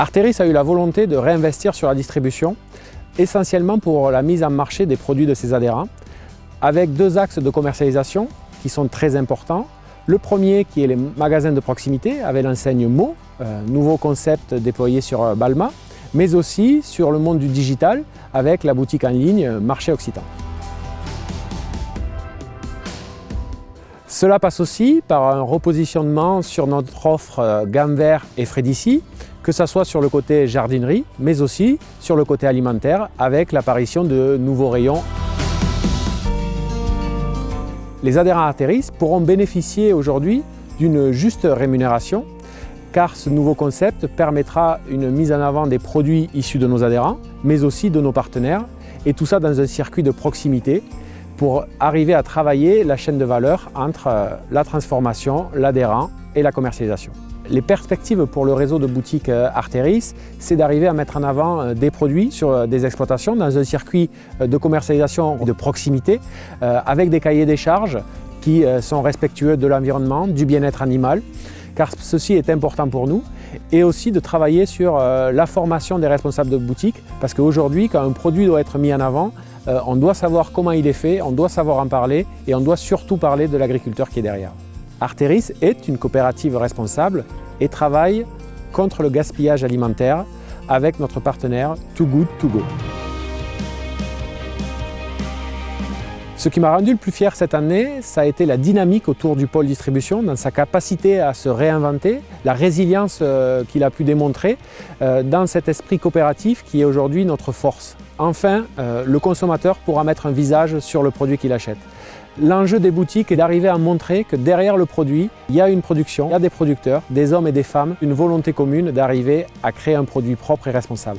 Arteris a eu la volonté de réinvestir sur la distribution, essentiellement pour la mise en marché des produits de ses adhérents, avec deux axes de commercialisation qui sont très importants. Le premier qui est les magasins de proximité avec l'enseigne Mo, nouveau concept déployé sur Balma, mais aussi sur le monde du digital avec la boutique en ligne Marché Occitan. Cela passe aussi par un repositionnement sur notre offre gamme vert et frais d'ici, que ce soit sur le côté jardinerie, mais aussi sur le côté alimentaire avec l'apparition de nouveaux rayons. Les adhérents Arteris pourront bénéficier aujourd'hui d'une juste rémunération, car ce nouveau concept permettra une mise en avant des produits issus de nos adhérents, mais aussi de nos partenaires, et tout ça dans un circuit de proximité pour arriver à travailler la chaîne de valeur entre la transformation, l'adhérent et la commercialisation. Les perspectives pour le réseau de boutiques Arteris, c'est d'arriver à mettre en avant des produits sur des exploitations dans un circuit de commercialisation de proximité avec des cahiers des charges qui sont respectueux de l'environnement, du bien-être animal, car ceci est important pour nous, et aussi de travailler sur la formation des responsables de boutique, parce qu'aujourd'hui, quand un produit doit être mis en avant, on doit savoir comment il est fait, on doit savoir en parler, et on doit surtout parler de l'agriculteur qui est derrière. Arteris est une coopérative responsable et travaille contre le gaspillage alimentaire avec notre partenaire Too Good To Go. Ce qui m'a rendu le plus fier cette année, ça a été la dynamique autour du pôle distribution, dans sa capacité à se réinventer, la résilience qu'il a pu démontrer dans cet esprit coopératif qui est aujourd'hui notre force. Enfin, le consommateur pourra mettre un visage sur le produit qu'il achète. L'enjeu des boutiques est d'arriver à montrer que derrière le produit, il y a une production, il y a des producteurs, des hommes et des femmes, une volonté commune d'arriver à créer un produit propre et responsable.